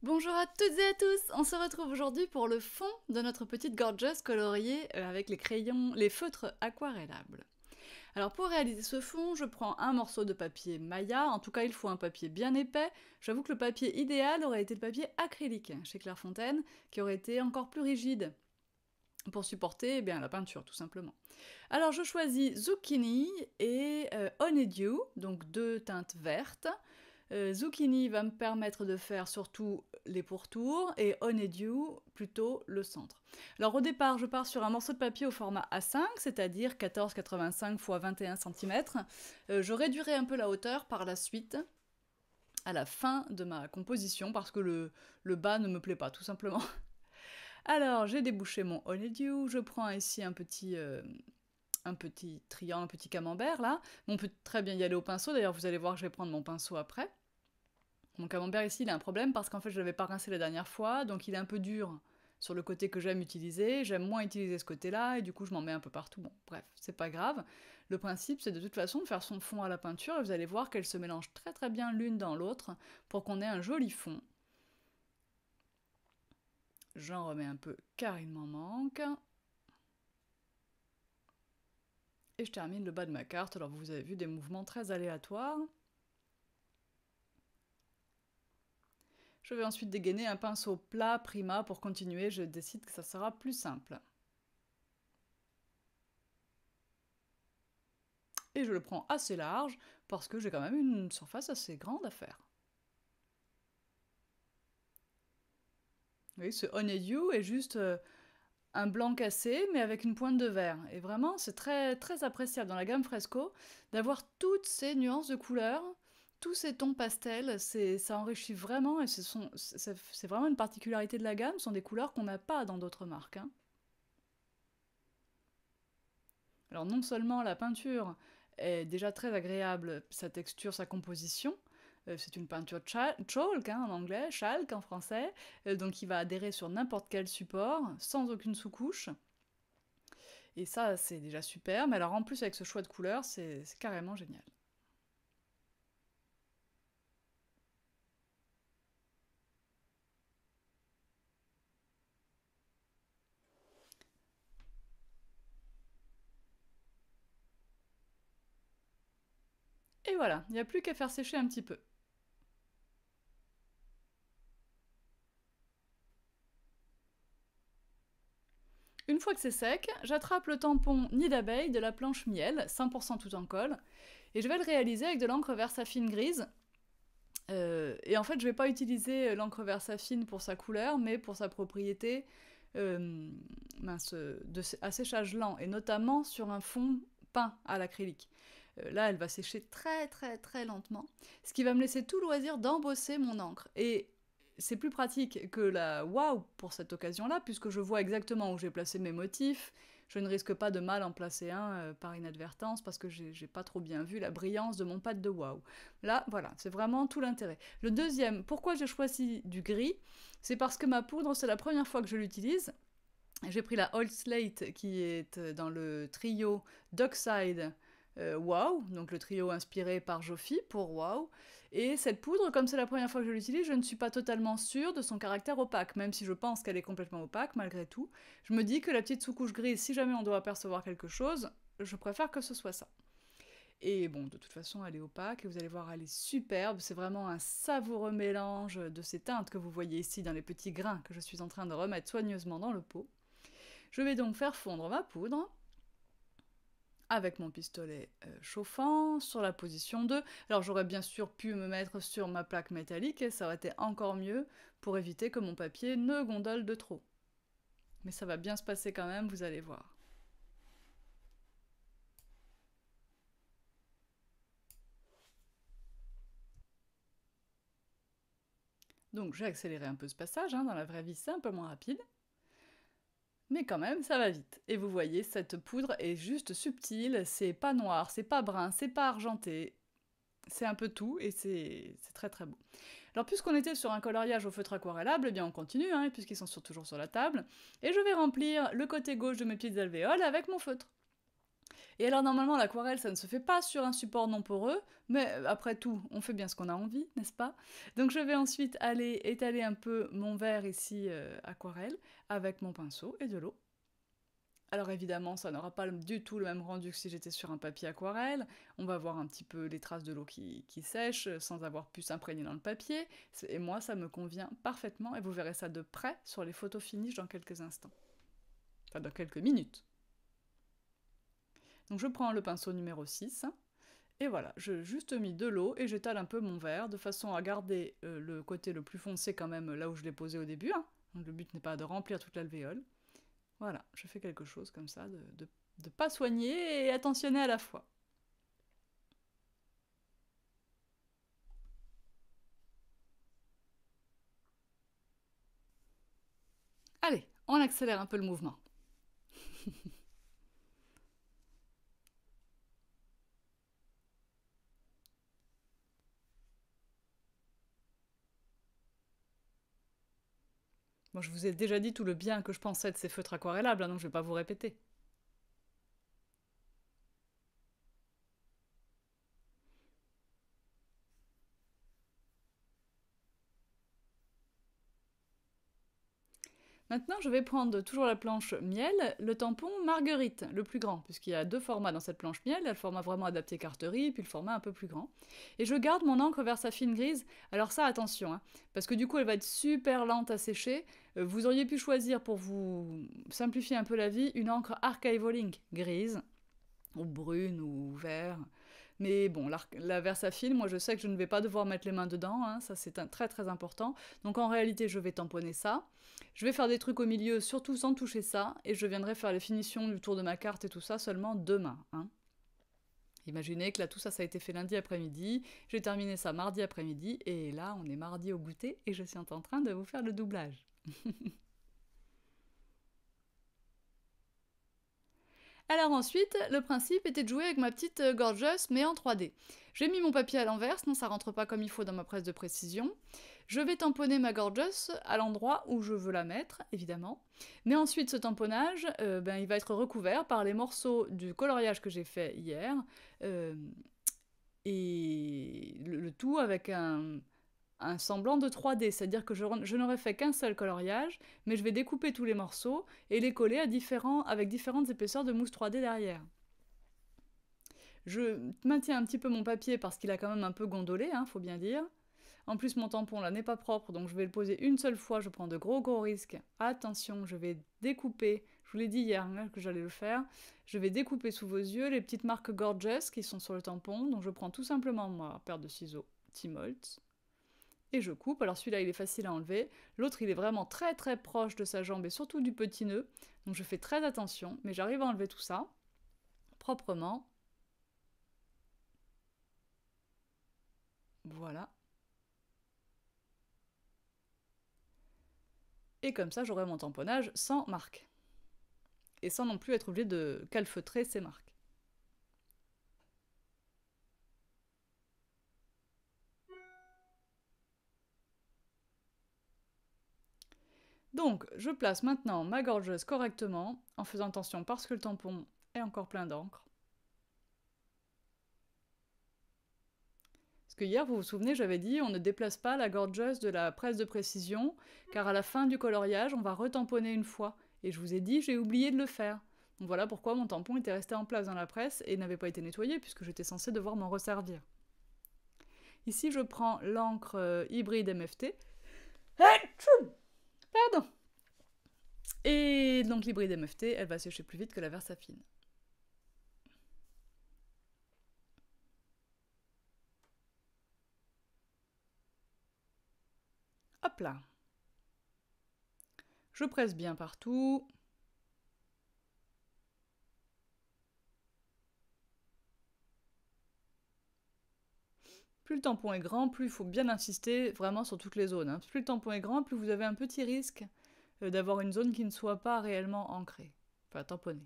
Bonjour à toutes et à tous, on se retrouve aujourd'hui pour le fond de notre petite gorgeous coloriée avec les crayons, les feutres aquarellables. Alors pour réaliser ce fond, je prends un morceau de papier Maya, en tout cas il faut un papier bien épais. J'avoue que le papier idéal aurait été le papier acrylique chez Clairefontaine, qui aurait été encore plus rigide pour supporter la peinture tout simplement. Alors je choisis Zucchini et Honeydew, donc deux teintes vertes. Zucchini va me permettre de faire surtout les pourtours et Honeydew plutôt le centre. Alors au départ, je pars sur un morceau de papier au format A5, c'est-à-dire 14,85 x 21 cm. Je réduirai un peu la hauteur par la suite, à la fin de ma composition, parce que le bas ne me plaît pas, tout simplement. Alors, j'ai débouché mon Honeydew, je prends ici un petit triangle, un petit camembert, là. On peut très bien y aller au pinceau, d'ailleurs vous allez voir que je vais prendre mon pinceau après. Mon camembert ici, il a un problème parce qu'en fait, je l'avais pas rincé la dernière fois, donc il est un peu dur sur le côté que j'aime utiliser. J'aime moins utiliser ce côté-là, et du coup, je m'en mets un peu partout. Bon, bref, c'est pas grave. Le principe, c'est de toute façon de faire son fond à la peinture, et vous allez voir qu'elles se mélangent très très bien l'une dans l'autre pour qu'on ait un joli fond. J'en remets un peu car il m'en manque. Et je termine le bas de ma carte. Alors vous avez vu des mouvements très aléatoires. Je vais ensuite dégainer un pinceau plat Prima pour continuer, je décide que ça sera plus simple. Et je le prends assez large parce que j'ai quand même une surface assez grande à faire. Vous voyez, ce Honeydew est juste un blanc cassé mais avec une pointe de vert. Et vraiment, c'est très, très appréciable dans la gamme Fresco d'avoir toutes ces nuances de couleurs, tous ces tons pastels, ça enrichit vraiment et c'est vraiment une particularité de la gamme, ce sont des couleurs qu'on n'a pas dans d'autres marques. Hein. Alors non seulement la peinture est déjà très agréable, sa texture, sa composition, c'est une peinture chalk en anglais, chalk en français, donc qui va adhérer sur n'importe quel support, sans aucune sous-couche. Et ça, c'est déjà super, mais alors en plus avec ce choix de couleurs, c'est carrément génial. Et voilà, il n'y a plus qu'à faire sécher un petit peu. Une fois que c'est sec, j'attrape le tampon nid d'abeille de la planche miel, 100% tout en colle, et je vais le réaliser avec de l'encre Versafine grise. Et en fait, je vais pas utiliser l'encre Versafine pour sa couleur, mais pour sa propriété à séchage lent, et notamment sur un fond peint à l'acrylique. Là, elle va sécher très très très lentement, ce qui va me laisser tout loisir d'embosser mon encre. Et c'est plus pratique que la Wow pour cette occasion-là, puisque je vois exactement où j'ai placé mes motifs. Je ne risque pas de mal en placer un par inadvertance parce que j'ai pas trop bien vu la brillance de mon pad de Wow. Là, voilà, c'est vraiment tout l'intérêt. Le deuxième, pourquoi j'ai choisi du gris, c'est parce que ma poudre, c'est la première fois que je l'utilise. J'ai pris la Old Slate qui est dans le trio Dockside Wow, donc le trio inspiré par Jofi pour Wow. Et cette poudre, comme c'est la première fois que je l'utilise, je ne suis pas totalement sûre de son caractère opaque, même si je pense qu'elle est complètement opaque malgré tout. Je me dis que la petite sous-couche grise, si jamais on doit apercevoir quelque chose, je préfère que ce soit ça. Et bon, de toute façon, elle est opaque, et vous allez voir, elle est superbe. C'est vraiment un savoureux mélange de ces teintes que vous voyez ici dans les petits grains que je suis en train de remettre soigneusement dans le pot. Je vais donc faire fondre ma poudre avec mon pistolet chauffant sur la position 2. Alors j'aurais bien sûr pu me mettre sur ma plaque métallique et ça aurait été encore mieux pour éviter que mon papier ne gondole de trop. Mais ça va bien se passer quand même, vous allez voir. Donc j'ai accéléré un peu ce passage, dans la vraie vie c'est un peu moins rapide. Mais quand même, ça va vite. Et vous voyez, cette poudre est juste subtile, c'est pas noir, c'est pas brun, c'est pas argenté. C'est un peu tout et c'est très très beau. Alors puisqu'on était sur un coloriage au feutre aquarellable, eh bien on continue, puisqu'ils sont toujours sur la table. Et je vais remplir le côté gauche de mes petites alvéoles avec mon feutre. Et alors normalement l'aquarelle ça ne se fait pas sur un support non poreux, mais après tout on fait bien ce qu'on a envie, n'est-ce pas? Donc je vais ensuite aller étaler un peu mon verre ici aquarelle avec mon pinceau et de l'eau. Alors évidemment, ça n'aura pas du tout le même rendu que si j'étais sur un papier aquarelle. On va voir un petit peu les traces de l'eau qui sèchent sans avoir pu s'imprégner dans le papier. Et moi, ça me convient parfaitement et vous verrez ça de près sur les photos finish dans quelques instants. Enfin, dans quelques minutes. Donc je prends le pinceau numéro 6 et voilà, j'ai juste mis de l'eau et j'étale un peu mon verre de façon à garder le côté le plus foncé quand même là où je l'ai posé au début. Hein. Donc le but n'est pas de remplir toute l'alvéole. Voilà, je fais quelque chose comme ça, de pas soigner et attentionné à la fois. Allez, on accélère un peu le mouvement. Bon, je vous ai déjà dit tout le bien que je pensais de ces feutres aquarellables, hein, donc je vais pas vous répéter. Maintenant, je vais prendre toujours la planche miel, le tampon marguerite, le plus grand, puisqu'il y a deux formats dans cette planche miel, il y a le format vraiment adapté carterie, puis le format un peu plus grand. Et je garde mon encre Versafine grise, alors ça, attention, hein, parce que du coup, elle va être super lente à sécher. Vous auriez pu choisir, pour vous simplifier un peu la vie, une encre Archival Ink grise, ou brune, ou vert. Mais bon, la Versafine, moi je sais que je ne vais pas devoir mettre les mains dedans, hein, ça c'est très très important. Donc en réalité, je vais tamponner ça. Je vais faire des trucs au milieu, surtout sans toucher ça, et je viendrai faire les finitions du tour de ma carte et tout ça seulement demain. Hein. Imaginez que là tout ça, ça a été fait lundi après-midi, j'ai terminé ça mardi après-midi, et là on est mardi au goûter, et je suis en train de vous faire le doublage. Alors ensuite, le principe était de jouer avec ma petite gorgeous, mais en 3D. J'ai mis mon papier à l'envers, sinon ça rentre pas comme il faut dans ma presse de précision. Je vais tamponner ma gorgeous à l'endroit où je veux la mettre, évidemment. Mais ensuite, ce tamponnage, il va être recouvert par les morceaux du coloriage que j'ai fait hier. Et le tout avec un semblant de 3D, c'est-à-dire que je n'aurais fait qu'un seul coloriage, mais je vais découper tous les morceaux et les coller avec différentes épaisseurs de mousse 3D derrière. Je maintiens un petit peu mon papier parce qu'il a quand même un peu gondolé, hein, faut bien dire. En plus, mon tampon là n'est pas propre, donc je vais le poser une seule fois, je prends de gros risques. Attention, je vais découper, je vous l'ai dit hier hein, que j'allais le faire, je vais découper sous vos yeux les petites marques Gorgeous qui sont sur le tampon, donc je prends tout simplement ma paire de ciseaux T-Molt, et je coupe. Alors celui-là il est facile à enlever, l'autre il est vraiment très très proche de sa jambe et surtout du petit nœud, donc je fais très attention, mais j'arrive à enlever tout ça proprement. Voilà. Et comme ça j'aurai mon tamponnage sans marque. Et sans non plus être obligé de calfeutrer ces marques. Donc, je place maintenant ma gorgeuse correctement, en faisant attention parce que le tampon est encore plein d'encre. Parce que hier, vous vous souvenez, j'avais dit on ne déplace pas la gorgeuse de la presse de précision, car à la fin du coloriage, on va retamponner une fois. Et je vous ai dit, j'ai oublié de le faire. Donc voilà pourquoi mon tampon était resté en place dans la presse et n'avait pas été nettoyé, puisque j'étais censée devoir m'en resservir. Ici, je prends l'encre hybride MFT. Pardon. Et donc l'hybride MFT, elle va sécher plus vite que la Versafine. Hop là. Je presse bien partout. Plus le tampon est grand, plus il faut bien insister vraiment sur toutes les zones. Hein. Plus le tampon est grand, plus vous avez un petit risque d'avoir une zone qui ne soit pas réellement ancrée. Enfin, tamponnée.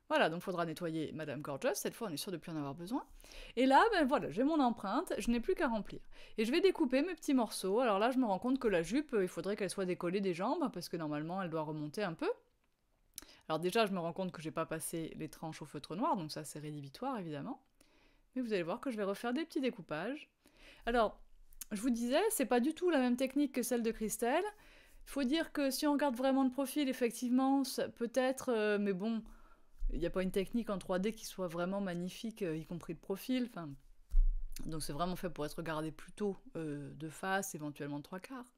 Voilà, donc il faudra nettoyer Madame Gorgeous, cette fois on est sûr de ne plus en avoir besoin. Et là, ben voilà, j'ai mon empreinte, je n'ai plus qu'à remplir. Et je vais découper mes petits morceaux. Alors là, je me rends compte que la jupe, il faudrait qu'elle soit décollée des jambes, parce que normalement elle doit remonter un peu. Alors déjà, je me rends compte que j'ai pas passé les tranches au feutre noir, donc ça c'est rédhibitoire évidemment. Mais vous allez voir que je vais refaire des petits découpages. Alors, je vous disais, c'est pas du tout la même technique que celle de Christelle. Il faut dire que si on regarde vraiment le profil, effectivement, peut-être, mais bon, il n'y a pas une technique en 3D qui soit vraiment magnifique, y compris le profil. Enfin, donc c'est vraiment fait pour être regardé plutôt de face, éventuellement de trois quarts.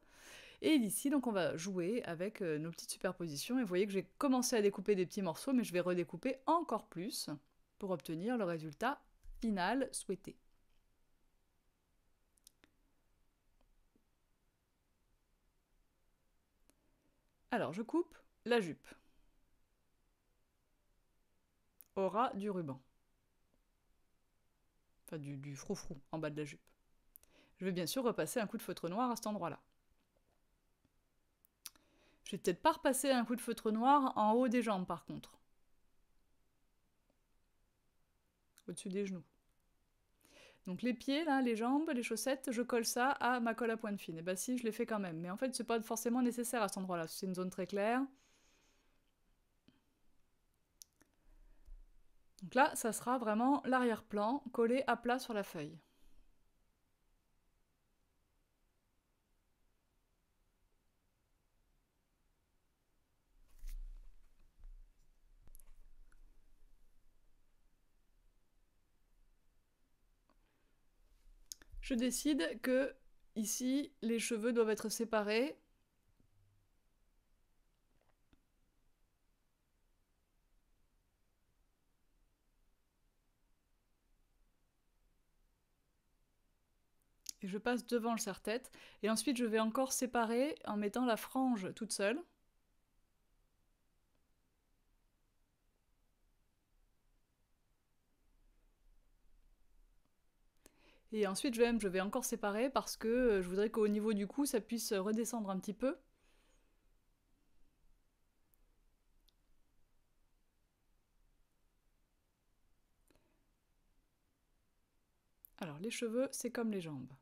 Et ici, donc on va jouer avec nos petites superpositions. Et vous voyez que j'ai commencé à découper des petits morceaux, mais je vais redécouper encore plus pour obtenir le résultat final souhaité. Alors, je coupe la jupe au ras du ruban. Enfin, du froufrou en bas de la jupe. Je vais bien sûr repasser un coup de feutre noir à cet endroit-là. Je vais peut-être pas repasser un coup de feutre noir en haut des jambes, par contre. Au-dessus des genoux. Donc les pieds, là, les jambes, les chaussettes, je colle ça à ma colle à pointe fine. Et bah si, je l'ai fait quand même. Mais en fait, c'est pas forcément nécessaire à cet endroit-là. C'est une zone très claire. Donc là, ça sera vraiment l'arrière-plan collé à plat sur la feuille. Je décide que, ici, les cheveux doivent être séparés. Et je passe devant le serre-tête. Et ensuite, je vais encore séparer en mettant la frange toute seule. Et ensuite, je vais encore séparer parce que je voudrais qu'au niveau du cou, ça puisse redescendre un petit peu. Alors, les cheveux, c'est comme les jambes.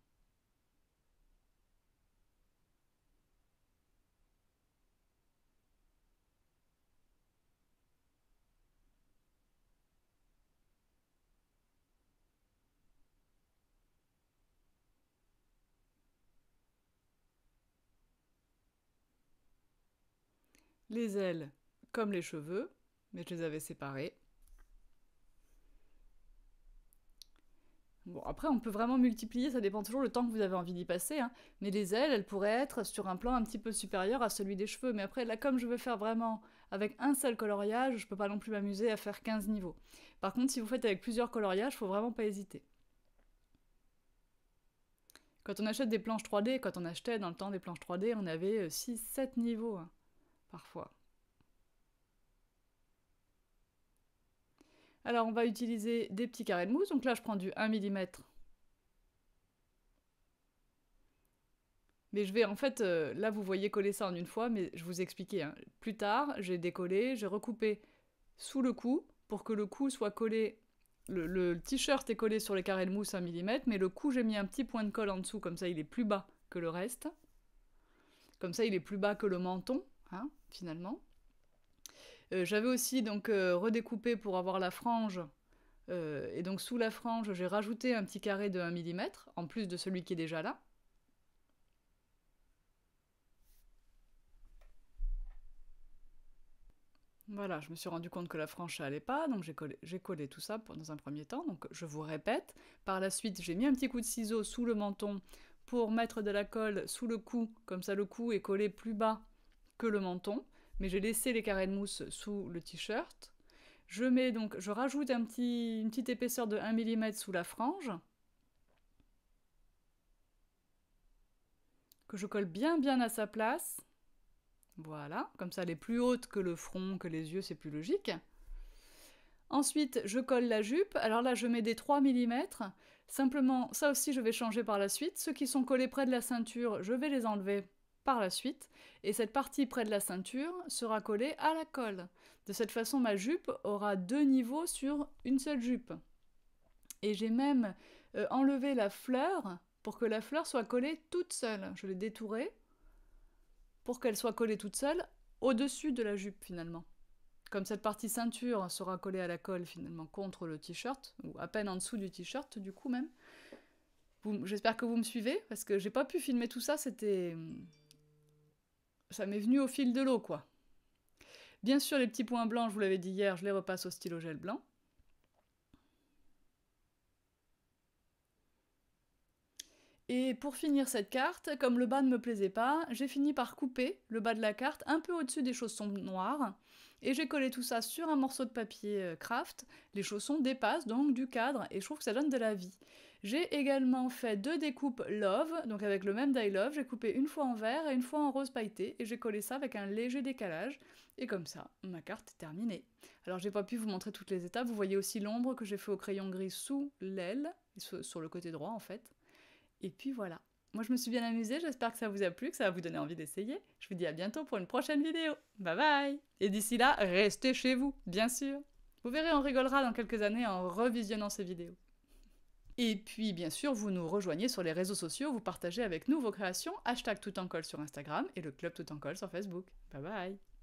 Les ailes, comme les cheveux, mais je les avais séparés. Bon, après, on peut vraiment multiplier, ça dépend toujours le temps que vous avez envie d'y passer, hein. Mais les ailes, elles pourraient être sur un plan un petit peu supérieur à celui des cheveux. Mais après, là, comme je veux faire vraiment avec un seul coloriage, je peux pas non plus m'amuser à faire 15 niveaux. Par contre, si vous faites avec plusieurs coloriages, faut vraiment pas hésiter. Quand on achète des planches 3D, quand on achetait dans le temps des planches 3D, on avait 6-7 niveaux, hein, parfois. Alors on va utiliser des petits carrés de mousse, donc là je prends du 1 mm. Mais je vais en fait, là vous voyez coller ça en une fois, mais je vous ai expliqué, hein. Plus tard, j'ai décollé, j'ai recoupé sous le cou, pour que le cou soit collé, le t-shirt est collé sur les carrés de mousse 1 mm, mais le cou j'ai mis un petit point de colle en dessous, comme ça il est plus bas que le reste. Comme ça il est plus bas que le menton, hein, finalement. J'avais aussi donc redécoupé pour avoir la frange, et donc sous la frange, j'ai rajouté un petit carré de 1 mm, en plus de celui qui est déjà là. Voilà, je me suis rendu compte que la frange ça allait pas, donc j'ai collé tout ça dans un premier temps, donc je vous répète. Par la suite, j'ai mis un petit coup de ciseau sous le menton pour mettre de la colle sous le cou, comme ça le cou est collé plus bas que le menton, mais j'ai laissé les carrés de mousse sous le t-shirt. Je rajoute une petite épaisseur de 1 mm sous la frange, que je colle bien bien à sa place. Voilà, comme ça elle est plus haute que le front, que les yeux, c'est plus logique. Ensuite, je colle la jupe. Alors là, je mets des 3 mm. Simplement, ça aussi, je vais changer par la suite. Ceux qui sont collés près de la ceinture, je vais les enlever par la suite. Et cette partie près de la ceinture sera collée à la colle. De cette façon, ma jupe aura 2 niveaux sur une seule jupe. Et j'ai même enlevé la fleur pour que la fleur soit collée toute seule. Je l'ai détourée pour qu'elle soit collée toute seule au-dessus de la jupe, finalement. Comme cette partie ceinture sera collée à la colle finalement contre le t-shirt, ou à peine en dessous du t-shirt du coup même. J'espère que vous me suivez, parce que j'ai pas pu filmer tout ça, c'était... Ça m'est venu au fil de l'eau, quoi. Bien sûr, les petits points blancs, je vous l'avais dit hier, je les repasse au stylo gel blanc. Et pour finir cette carte, comme le bas ne me plaisait pas, j'ai fini par couper le bas de la carte un peu au-dessus des chaussons noirs, et j'ai collé tout ça sur un morceau de papier craft. Les chaussons dépassent donc du cadre, et je trouve que ça donne de la vie. J'ai également fait 2 découpes Love, donc avec le même die Love, j'ai coupé une fois en vert et une fois en rose pailleté, et j'ai collé ça avec un léger décalage, et comme ça, ma carte est terminée. Alors j'ai pas pu vous montrer toutes les étapes, vous voyez aussi l'ombre que j'ai fait au crayon gris sous l'aile, sur le côté droit en fait. Et puis voilà. Moi je me suis bien amusée, j'espère que ça vous a plu, que ça va vous donner envie d'essayer. Je vous dis à bientôt pour une prochaine vidéo. Bye bye. Et d'ici là, restez chez vous, bien sûr. Vous verrez, on rigolera dans quelques années en revisionnant ces vidéos. Et puis bien sûr, vous nous rejoignez sur les réseaux sociaux, vous partagez avec nous vos créations, #toutencolle sur Instagram et le club Tout en Colle sur Facebook. Bye bye.